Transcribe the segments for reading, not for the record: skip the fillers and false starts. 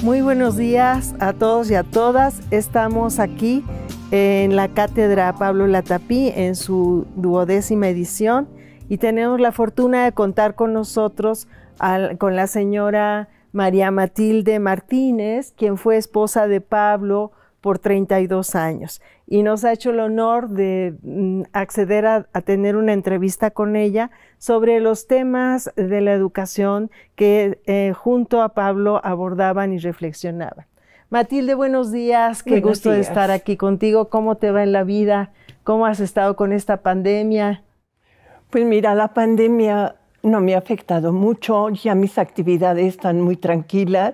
Muy buenos días a todos y a todas. Estamos aquí en la Cátedra Pablo Latapí en su 12ª edición y tenemos la fortuna de contar con nosotros con la señora María Matilde Martínez, quien fue esposa de Pablo por 32 años y nos ha hecho el honor de acceder a tener una entrevista con ella sobre los temas de la educación que junto a Pablo abordaban y reflexionaban. Matilde, buenos días, qué gusto de estar aquí contigo. ¿Cómo te va en la vida? ¿Cómo has estado con esta pandemia? Pues mira, la pandemia no me ha afectado mucho, ya mis actividades están muy tranquilas.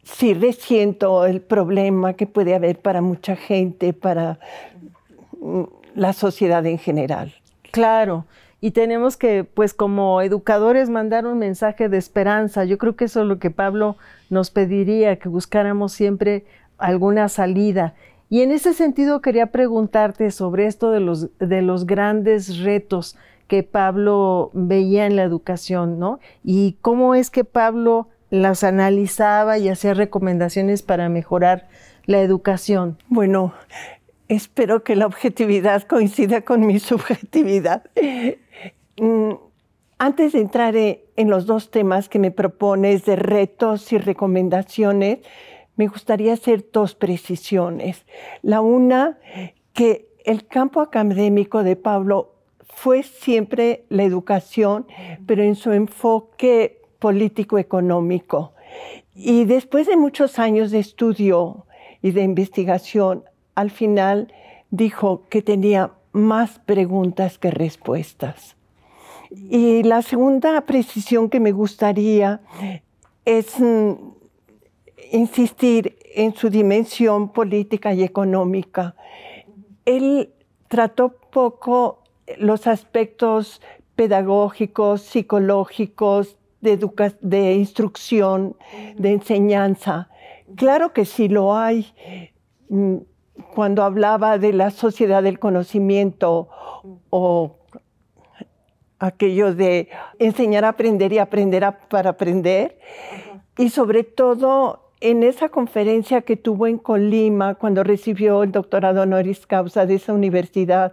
Sí resiento el problema que puede haber para mucha gente, para la sociedad en general. Claro, y tenemos que, pues como educadores, mandar un mensaje de esperanza. Yo creo que eso es lo que Pablo nos pediría, que buscáramos siempre alguna salida. Y en ese sentido quería preguntarte sobre esto de los grandes retos que Pablo veía en la educación, ¿no? Y cómo es que Pablo las analizaba y hacía recomendaciones para mejorar la educación. Bueno, espero que la objetividad coincida con mi subjetividad. Antes de entrar en los dos temas que me propones de retos y recomendaciones, me gustaría hacer dos precisiones. La una, que el campo académico de Pablo fue siempre la educación, pero en su enfoque político-económico. Y después de muchos años de estudio y de investigación, al final dijo que tenía más preguntas que respuestas. Y la segunda precisión que me gustaría es insistir en su dimensión política y económica. Él trató poco los aspectos pedagógicos, psicológicos, de instrucción, de enseñanza. Claro que sí lo hay. Cuando hablaba de la sociedad del conocimiento o aquello de enseñar a aprender y aprender para aprender. Y sobre todo en esa conferencia que tuvo en Colima cuando recibió el doctorado honoris causa de esa universidad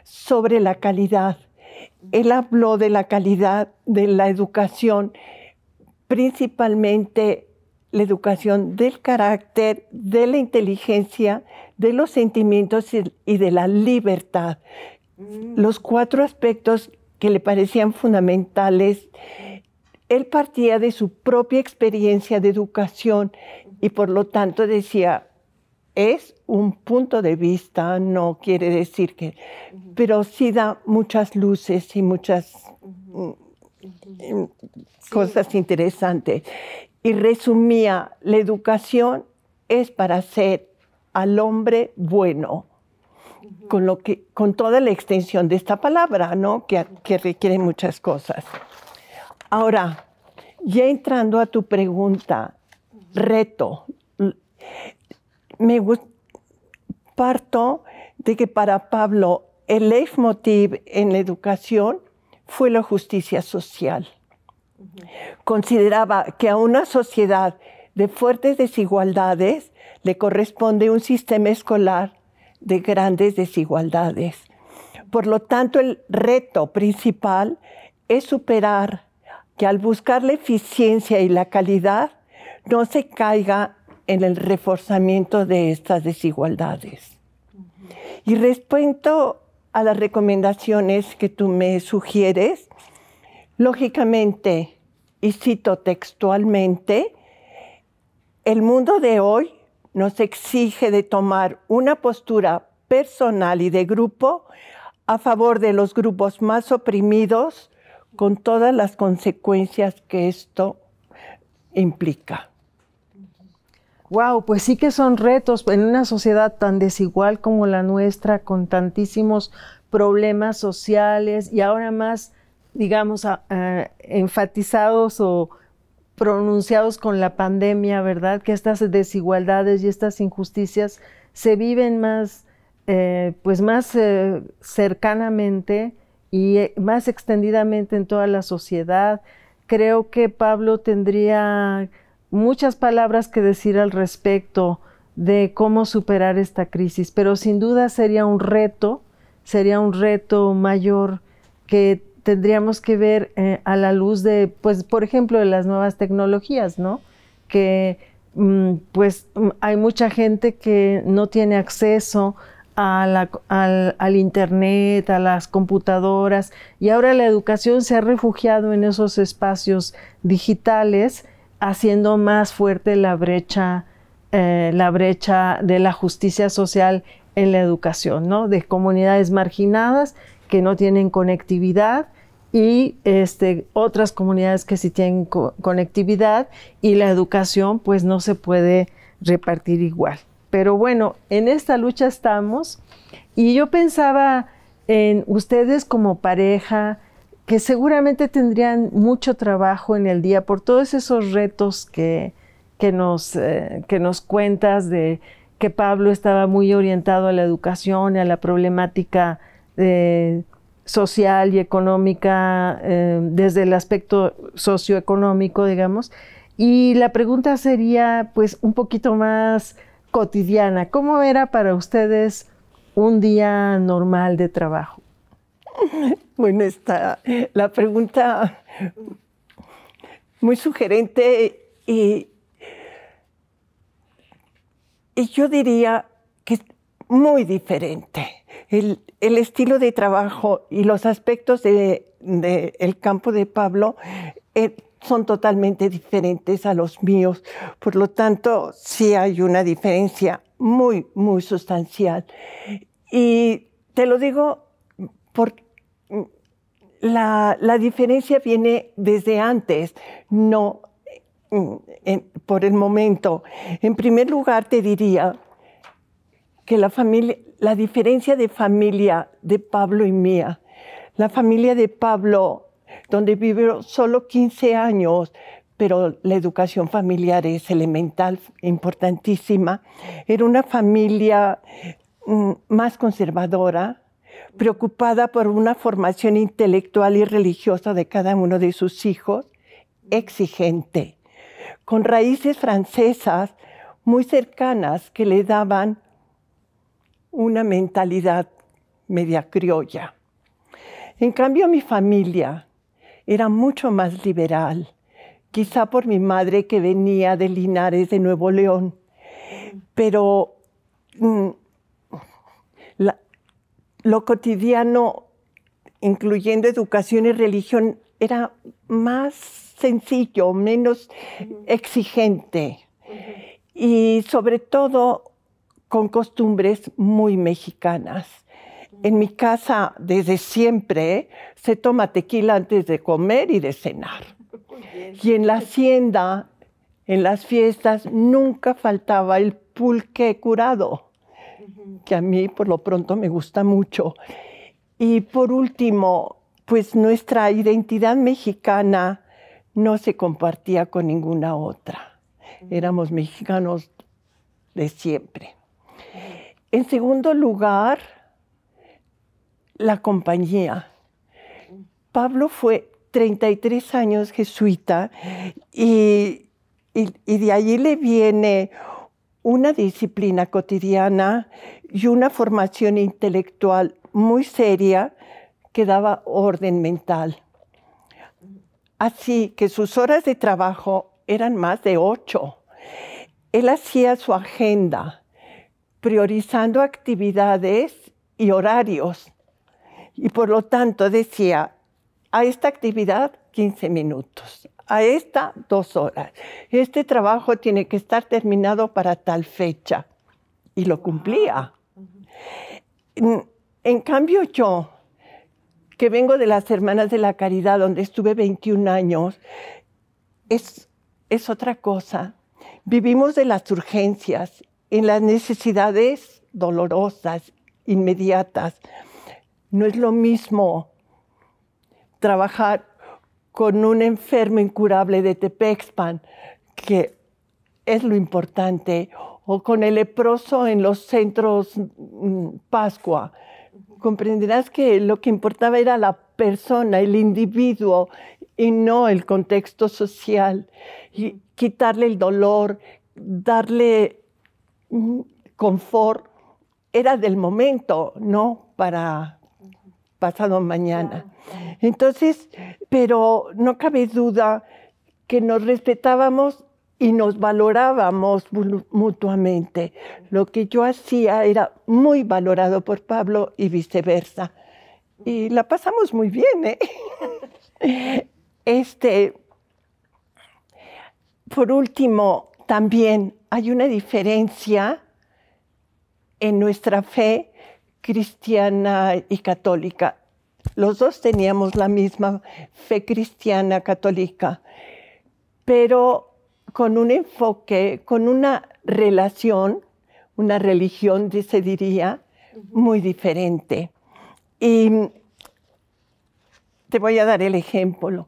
sobre la calidad. Él habló de la calidad de la educación, principalmente la educación del carácter, de la inteligencia, de los sentimientos y de la libertad. Los 4 aspectos que le parecían fundamentales. Él partía de su propia experiencia de educación y por lo tanto decía, es un punto de vista, no quiere decir que, pero sí da muchas luces y muchas cosas interesantes. Y resumía, la educación es para hacer al hombre bueno, con toda la extensión de esta palabra, ¿no? que requiere muchas cosas. Ahora, ya entrando a tu pregunta, reto, parto de que para Pablo el leitmotiv en la educación fue la justicia social. Consideraba que a una sociedad de fuertes desigualdades le corresponde un sistema escolar de grandes desigualdades. Por lo tanto, el reto principal es superar que al buscar la eficiencia y la calidad no se caiga en el reforzamiento de estas desigualdades. Y respecto a las recomendaciones que tú me sugieres, lógicamente, y cito textualmente, el mundo de hoy nos exige de tomar una postura personal y de grupo a favor de los grupos más oprimidos, con todas las consecuencias que esto implica. Wow, pues sí que son retos en una sociedad tan desigual como la nuestra, con tantísimos problemas sociales y ahora más, digamos, enfatizados o pronunciados con la pandemia, ¿verdad? Que estas desigualdades y estas injusticias se viven más, pues más cercanamente y más extendidamente en toda la sociedad. Creo que Pablo tendría muchas palabras que decir al respecto de cómo superar esta crisis, pero sin duda sería un reto mayor que tendríamos que ver a la luz de, pues, por ejemplo, de las nuevas tecnologías, ¿no? Que hay mucha gente que no tiene acceso al internet, a las computadoras, y ahora la educación se ha refugiado en esos espacios digitales, haciendo más fuerte la brecha de la justicia social en la educación, ¿no? De comunidades marginadas que no tienen conectividad y otras comunidades que sí tienen conectividad, y la educación pues no se puede repartir igual. Pero bueno, en esta lucha estamos, y yo pensaba en ustedes como pareja, que seguramente tendrían mucho trabajo en el día por todos esos retos que nos cuentas, de que Pablo estaba muy orientado a la educación y a la problemática social y económica, desde el aspecto socioeconómico, digamos. Y la pregunta sería, pues, un poquito más cotidiana. ¿Cómo era para ustedes un día normal de trabajo? Bueno, la pregunta muy sugerente, y yo diría que es muy diferente. El estilo de trabajo y los aspectos del campo de Pablo son totalmente diferentes a los míos. Por lo tanto, sí hay una diferencia muy, muy sustancial. Y te lo digo porque la diferencia viene desde antes, no por el momento. En primer lugar, te diría que la diferencia de familia de Pablo y mía, la familia de Pablo, donde vivió solo 15 años, pero la educación familiar es elemental, importantísima, era una familia más conservadora, preocupada por una formación intelectual y religiosa de cada uno de sus hijos, exigente, con raíces francesas muy cercanas que le daban una mentalidad media criolla. En cambio, mi familia era mucho más liberal, quizá por mi madre, que venía de Linares, de Nuevo León, pero lo cotidiano, incluyendo educación y religión, era más sencillo, menos exigente, y sobre todo con costumbres muy mexicanas. En mi casa, desde siempre, se toma tequila antes de comer y de cenar. Y en la hacienda, en las fiestas, nunca faltaba el pulque curado, que a mí por lo pronto me gusta mucho. Y por último, pues nuestra identidad mexicana no se compartía con ninguna otra. Éramos mexicanos de siempre. En segundo lugar, la compañía. Pablo fue 33 años jesuita, y de allí le viene una disciplina cotidiana y una formación intelectual muy seria que daba orden mental. Así que sus horas de trabajo eran más de 8. Él hacía su agenda, priorizando actividades y horarios. Y por lo tanto decía, a esta actividad 15 minutos, a esta 2 horas. Este trabajo tiene que estar terminado para tal fecha. Y lo cumplía. En cambio yo, que vengo de las Hermanas de la Caridad, donde estuve 21 años, es otra cosa. Vivimos de las urgencias, en las necesidades dolorosas, inmediatas. No es lo mismo trabajar con un enfermo incurable de Tepexpan, que es lo importante, o con el leproso en los centros Pascua. Comprenderás que lo que importaba era la persona, el individuo, y no el contexto social. Y quitarle el dolor, darle confort, era del momento, no para pasado mañana. Entonces, pero no cabe duda que nos respetábamos y nos valorábamos mutuamente. Lo que yo hacía era muy valorado por Pablo y viceversa. Y la pasamos muy bien, ¿eh? Por último, también hay una diferencia en nuestra fe cristiana y católica. Los dos teníamos la misma fe cristiana católica, pero con un enfoque, con una relación, una religión, se diría, muy diferente. Y te voy a dar el ejemplo.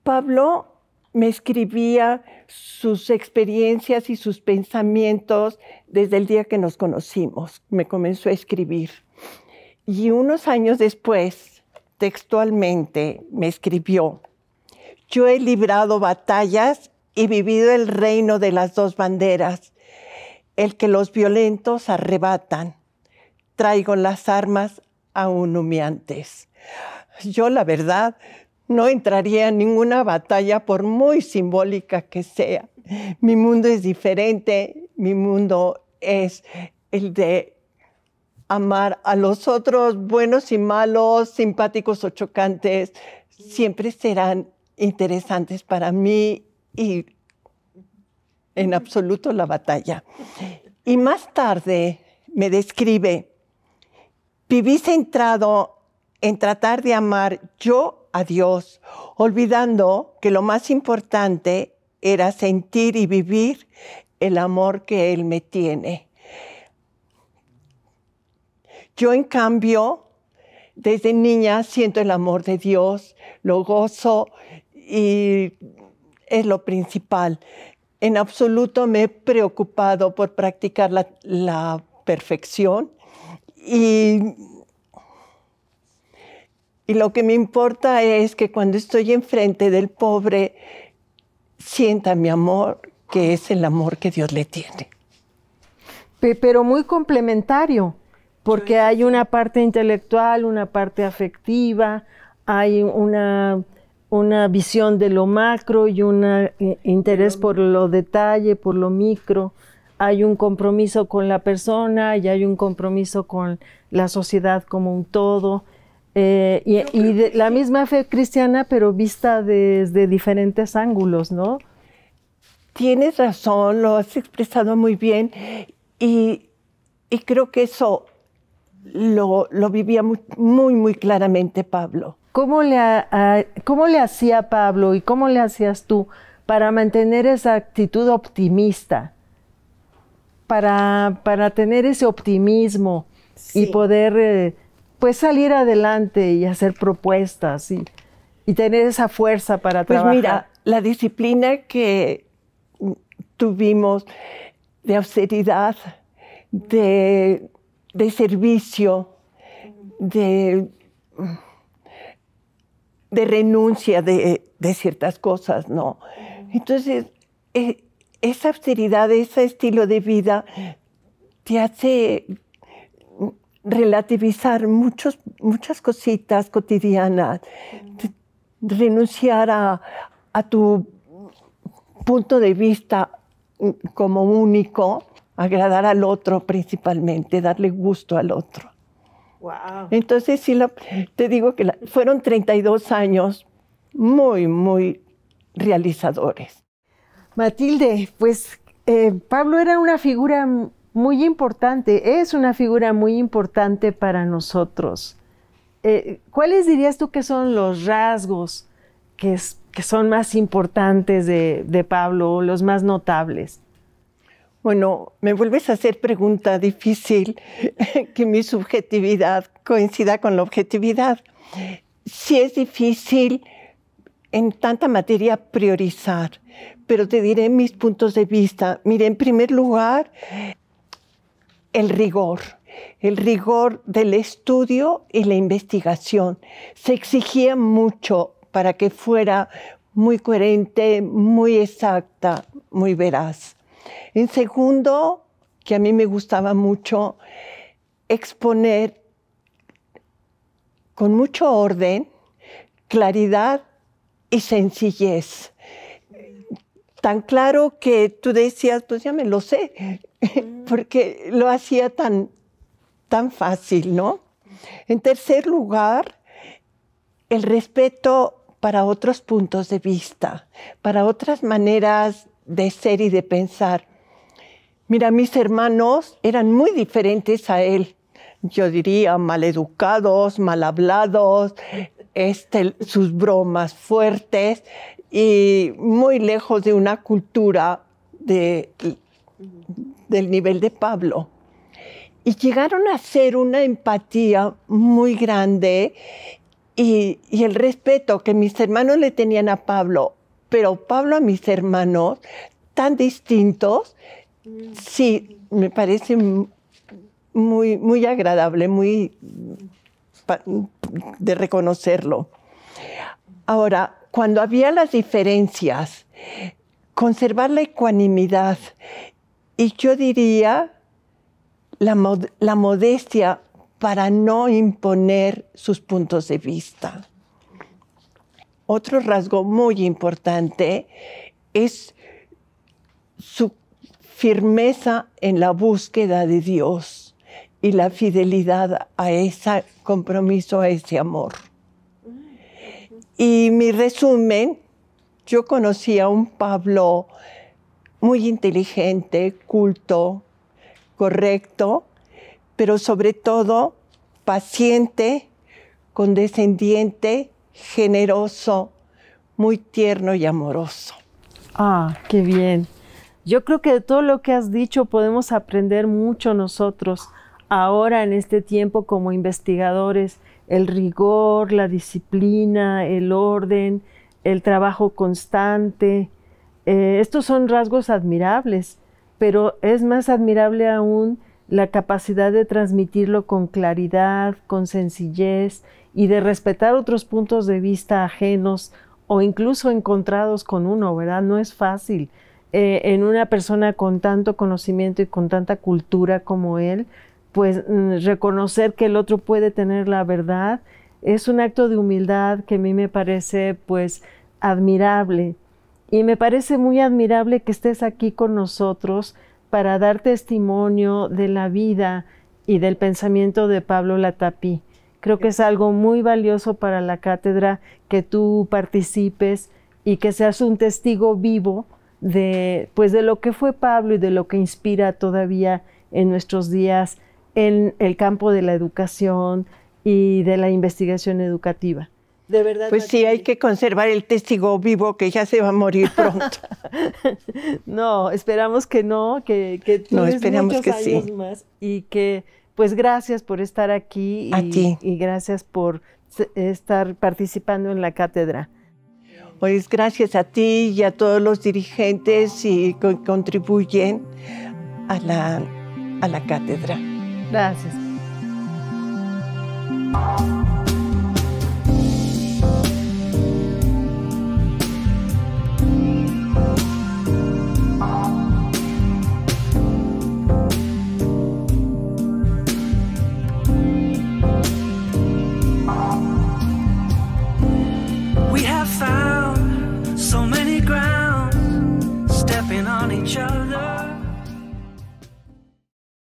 Pablo me escribía sus experiencias y sus pensamientos desde el día que nos conocimos. Me comenzó a escribir. Y unos años después, textualmente, me escribió: yo he librado batallas y vivido el reino de las dos banderas, el que los violentos arrebatan. Traigo las armas aún humeantes. Yo, la verdad, no entraría en ninguna batalla por muy simbólica que sea. Mi mundo es diferente, mi mundo es el de amar a los otros, buenos y malos, simpáticos o chocantes, siempre serán interesantes para mí y en absoluto la batalla. Y más tarde me describe: viví centrado en tratar de amar yo a Dios, olvidando que lo más importante era sentir y vivir el amor que Él me tiene. Yo, en cambio, desde niña siento el amor de Dios, lo gozo y es lo principal. En absoluto me he preocupado por practicar la perfección y lo que me importa es que cuando estoy enfrente del pobre, sienta mi amor, que es el amor que Dios le tiene. Pero muy complementario, porque hay una parte intelectual, una parte afectiva, hay una visión de lo macro y un interés por lo detalle, por lo micro. Hay un compromiso con la persona y hay un compromiso con la sociedad como un todo. La misma fe cristiana, pero vista desde diferentes ángulos, ¿no? Tienes razón, lo has expresado muy bien y creo que eso lo vivía muy, muy claramente Pablo. ¿Cómo le hacía Pablo y cómo le hacías tú para mantener esa actitud optimista, para tener ese optimismo y poder pues salir adelante y hacer propuestas y tener esa fuerza para trabajar? Pues mira, la disciplina que tuvimos de austeridad, de servicio, de renuncia de ciertas cosas, ¿no? Entonces, esa austeridad, ese estilo de vida te hace relativizar muchas cositas cotidianas, renunciar a tu punto de vista como único, agradar al otro principalmente, darle gusto al otro. Wow. Entonces, sí, te digo que fueron 32 años muy, muy realizadores. Matilde, pues Pablo era una figura muy importante, es una figura muy importante para nosotros. ¿Cuáles dirías tú que son los rasgos que son más importantes de Pablo, los más notables? Bueno, me vuelves a hacer pregunta difícil, que mi subjetividad coincida con la objetividad. Sí es difícil en tanta materia priorizar, pero te diré mis puntos de vista. Mire, en primer lugar, el rigor del estudio y la investigación. Se exigía mucho para que fuera muy coherente, muy exacta, muy veraz. En segundo, que a mí me gustaba mucho, exponer con mucho orden, claridad y sencillez. Tan claro que tú decías, pues ya me lo sé, porque lo hacía tan fácil, ¿no? En tercer lugar, el respeto para otros puntos de vista, para otras maneras de ser y de pensar. Mira, mis hermanos eran muy diferentes a él. Yo diría maleducados, mal hablados, sus bromas fuertes y muy lejos de una cultura del nivel de Pablo. Y llegaron a ser una empatía muy grande y el respeto que mis hermanos le tenían a Pablo, pero Pablo a mis hermanos, tan distintos, sí, me parece muy, muy agradable, muy de reconocerlo. Ahora, cuando había las diferencias, conservar la ecuanimidad y yo diría la modestia para no imponer sus puntos de vista. Otro rasgo muy importante es su firmeza en la búsqueda de Dios y la fidelidad a ese compromiso, a ese amor. Y mi resumen, yo conocí a un Pablo muy inteligente, culto, correcto, pero sobre todo paciente, condescendiente, generoso, muy tierno y amoroso. Ah, qué bien. Yo creo que de todo lo que has dicho podemos aprender mucho nosotros ahora en este tiempo como investigadores. El rigor, la disciplina, el orden, el trabajo constante. Estos son rasgos admirables, pero es más admirable aún la capacidad de transmitirlo con claridad, con sencillez y de respetar otros puntos de vista ajenos o incluso encontrados con uno, ¿verdad? No es fácil. En una persona con tanto conocimiento y con tanta cultura como él, pues reconocer que el otro puede tener la verdad es un acto de humildad que a mí me parece pues admirable. Y me parece muy admirable que estés aquí con nosotros para dar testimonio de la vida y del pensamiento de Pablo Latapí. Creo que es algo muy valioso para la cátedra que tú participes y que seas un testigo vivo de lo que fue Pablo y de lo que inspira todavía en nuestros días en el campo de la educación y de la investigación educativa. De verdad. Pues sí, hay que conservar el testigo vivo que ya se va a morir pronto. No, esperamos que no, que no, esperamos muchos que años sí. más y que pues gracias por estar aquí y gracias por estar participando en la cátedra. Pues gracias a ti y a todos los dirigentes y que contribuyen a la cátedra. Gracias.